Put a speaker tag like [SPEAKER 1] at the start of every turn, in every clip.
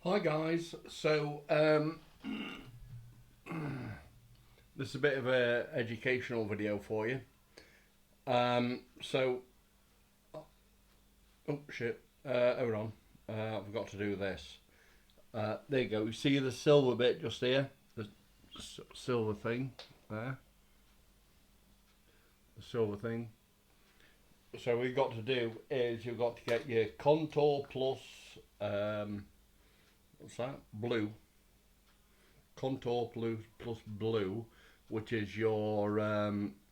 [SPEAKER 1] Hi guys, so this is a bit of a educational video for you. So, oh shit, hold on, I forgot to do this. There you go, you see the silver bit just here? The silver thing, there. The silver thing. So what you've got to do is you've got to get your Contour Plus, what's that? Blue. Contour plus blue, which is your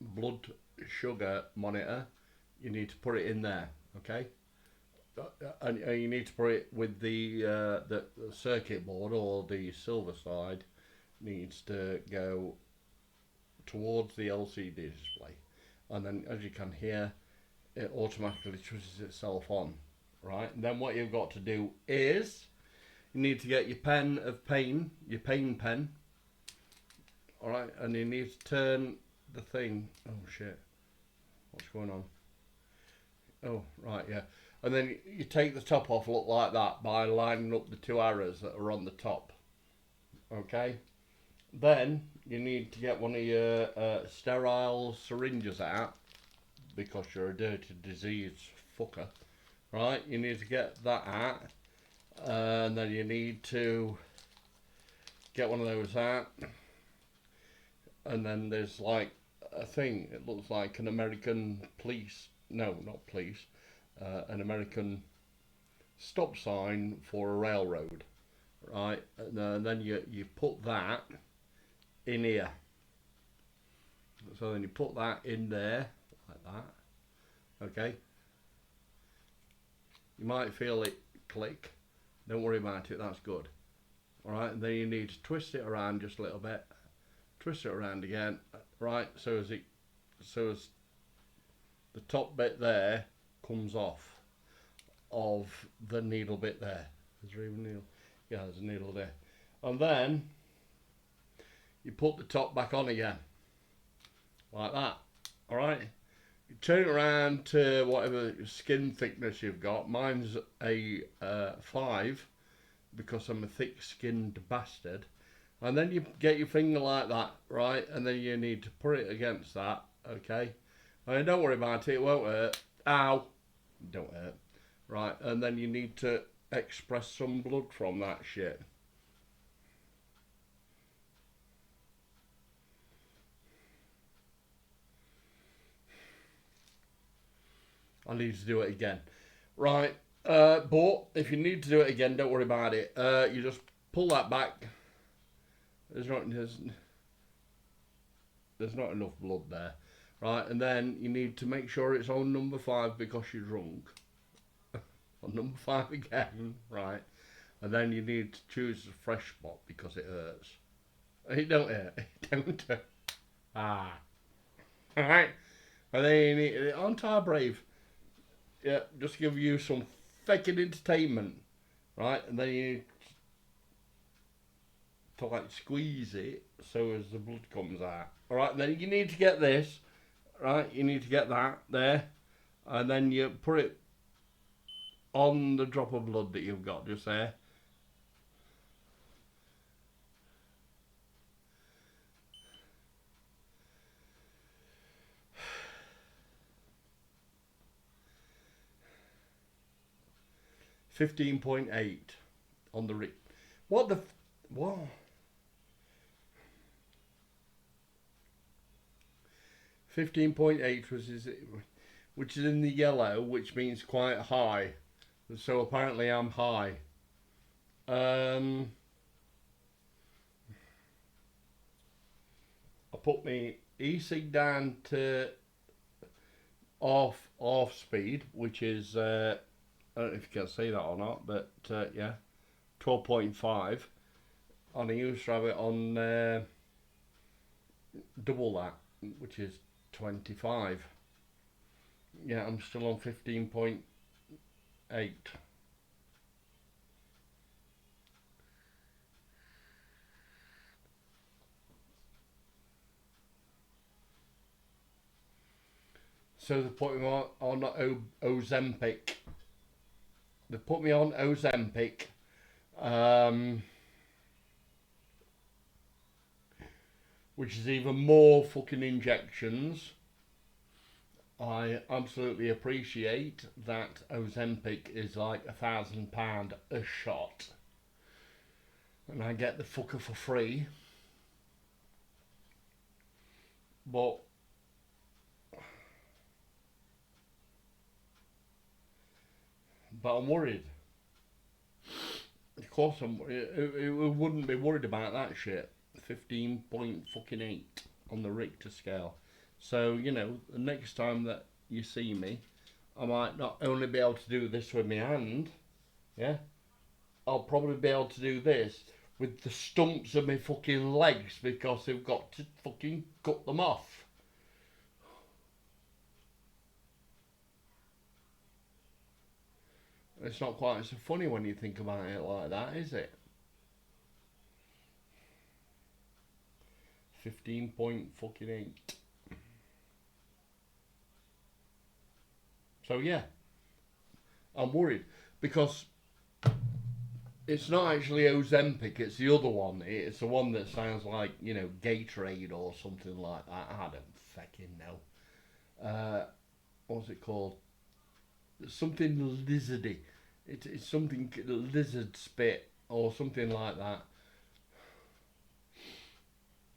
[SPEAKER 1] blood sugar monitor. You need to put it in there, okay? And you need to put it with the circuit board, or the silver side needs to go towards the LCD display, and then as you can hear, it automatically switches itself on, right? And then what you've got to do is you need to get your pen of pain, your pain pen, all right, and you need to turn the thing. Oh shit, what's going on? Oh right, yeah. And then you take the top off, look like that, by lining up the two arrows that are on the top. Okay. Then you need to get one of your sterile syringes out, because you're a dirty, diseased fucker. Right? You need to get that out, and then you need to get one of those out. And then there's like a thing, it looks like an American police, no, not police, an American stop sign for a railroad, right? And then you put that in here. So then you put that in there, like that, okay? You might feel it click, don't worry about it, that's good. Alright, and then you need to twist it around just a little bit. Twist it around again, right, so as the top bit there comes off of the needle bit there. Is there even a needle? Yeah, there's a needle there. And then you put the top back on again, like that. Alright, you turn it around to whatever skin thickness you've got. Mine's a 5, because I'm a thick-skinned bastard. And then you get your finger like that, right? And then you need to put it against that, okay? And don't worry about it, it won't hurt. Ow! Don't hurt. Right, and then you need to express some blood from that shit. I need to do it again. Right, but if you need to do it again, don't worry about it. You just pull that back. There's not enough blood there, right? And then you need to make sure it's on number 5, because you're drunk. On number 5 again, right? And then you need to choose a fresh spot, because it hurts. It don't hurt. It don't hurt. Ah. All right. And then you need, aren't I brave? Yeah, just give you some fucking entertainment, right? And then you need to like squeeze it so as the blood comes out. All right, and then you need to get this, right? You need to get that there, and then you put it on the drop of blood that you've got just there. $15.8 on the what the what? 15.8 which is in the yellow, which means quite high. So apparently I'm high. I put my ecig down to off speed, which is I don't know if you can see that or not, but yeah, 12.5. And I used to have it on double that, which is 25. Yeah, I'm still on 15.8. So they put me on Ozempic. They put me on Ozempic, um, which is even more fucking injections. I absolutely appreciate that Ozempic is like £1,000 a shot, and I get the fucker for free. But I'm worried. Of course, it wouldn't be worried about that shit. 15.8 on the Richter scale. So you know, the next time that you see me, I might not only be able to do this with my hand, yeah, I'll probably be able to do this with the stumps of my fucking legs because they've got to fucking cut them off. It's not quite so funny when you think about it like that, is it? 15.8. So yeah, I'm worried because it's not actually Ozempic, it's the other one. It's the one that sounds like, you know, Gatorade or something like that. I don't fucking know. What's it called? Something lizardy. It's something lizard spit or something like that.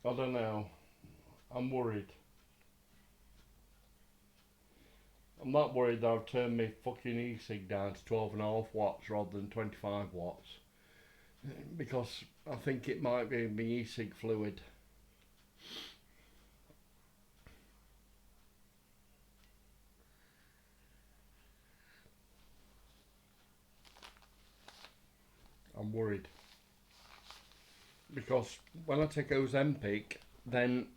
[SPEAKER 1] I don't know. I'm worried. I'm not worried that I've turned my fucking ecig down to 12.5 watts rather than 25 watts. Because I think it might be my ecig fluid. I'm worried. Because when I take Ozempic, then...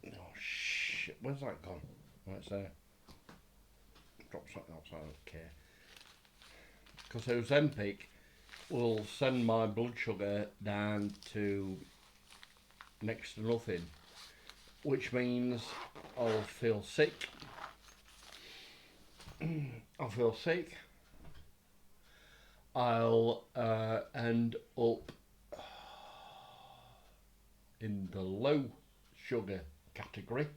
[SPEAKER 1] Oh shit, where's that gone? Right there. Drop something else, I don't care. Because Ozempic will send my blood sugar down to next to nothing. Which means I'll feel sick. I'll feel sick. I'll end up in the low sugar category,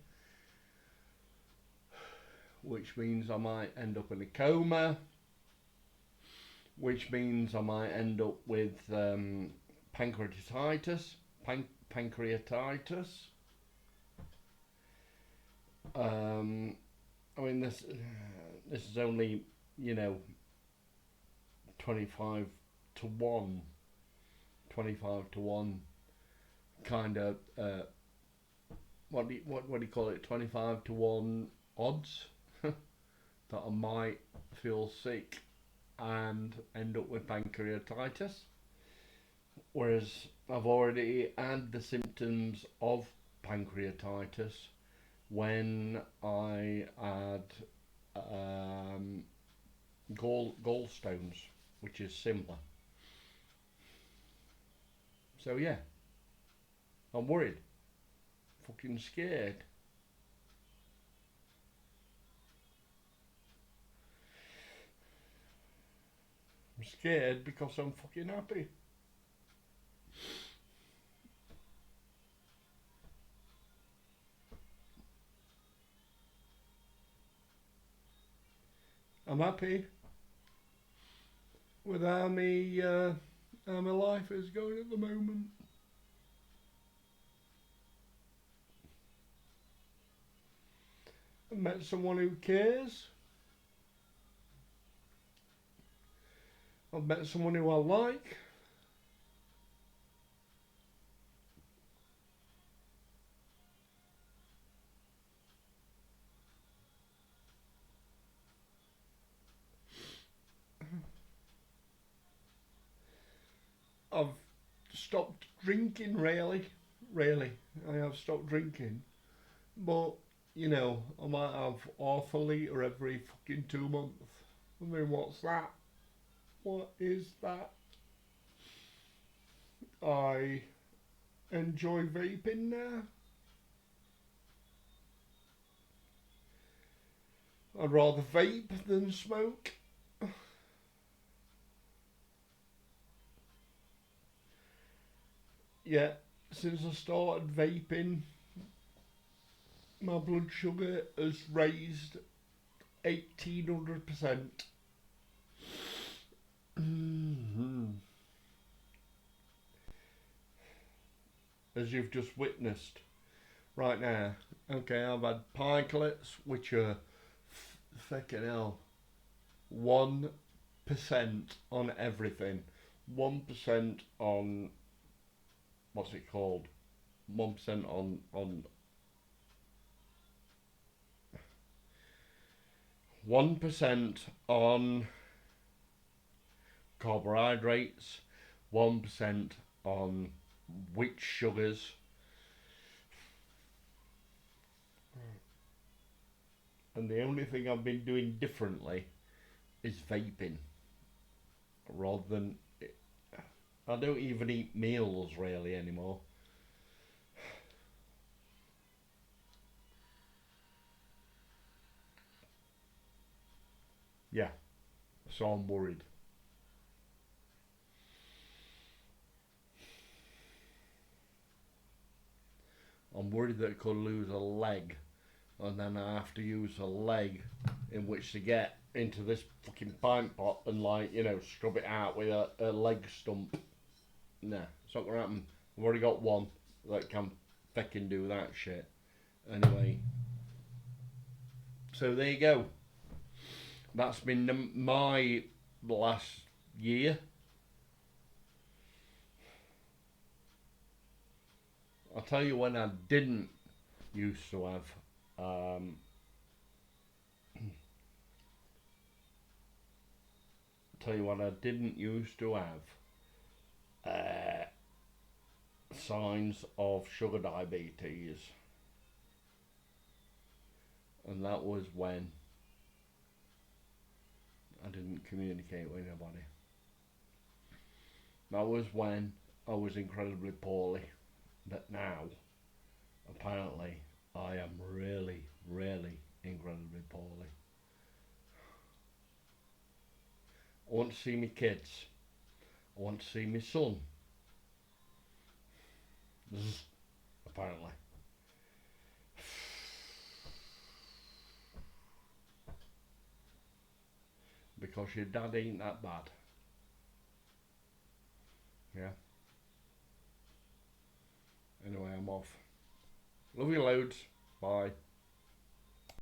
[SPEAKER 1] which means I might end up in a coma, which means I might end up with pancreatitis. Pancreatitis. I mean, this is only, you know, 25 to 1 kind of what do you call it, 25 to 1 odds that I might feel sick and end up with pancreatitis, whereas I've already had the symptoms of pancreatitis when I had gallstones, which is similar. So yeah, I'm worried, fucking scared. I'm scared because I'm fucking happy. I'm happy with how my life is going at the moment. I've met someone who cares. I've met someone who I like. I've stopped drinking, really. I have stopped drinking. But, you know, I might have half a litre every fucking 2 months. I mean, what's that? What is that? I enjoy vaping now. I'd rather vape than smoke. Yeah, since I started vaping, my blood sugar has raised 1800%. As you've just witnessed right now. Okay, I've had pikelets, which are fucking hell, 1% on everything. 1% on, what's it called? 1% on 1% on carbohydrates, 1% on wheat sugars, and the only thing I've been doing differently is vaping. Rather than, I don't even eat meals really anymore. Yeah, so I'm worried. I'm worried that I could lose a leg, and then I have to use a leg in which to get into this fucking pint pot and, like, you know, scrub it out with a leg stump. Nah, it's not gonna happen. I've already got one that can fucking do that shit. Anyway, so there you go. That's been my last year. I'll tell you when I didn't used to have. Tell you what I didn't used to have. Signs of sugar diabetes, and that was when I didn't communicate with anybody. That was when I was incredibly poorly. But now, apparently, I am really, really incredibly poorly. I want to see my kids. I want to see my son. Apparently. Because your dad ain't that bad. Yeah. Anyway, I'm off. Love you loads. Bye.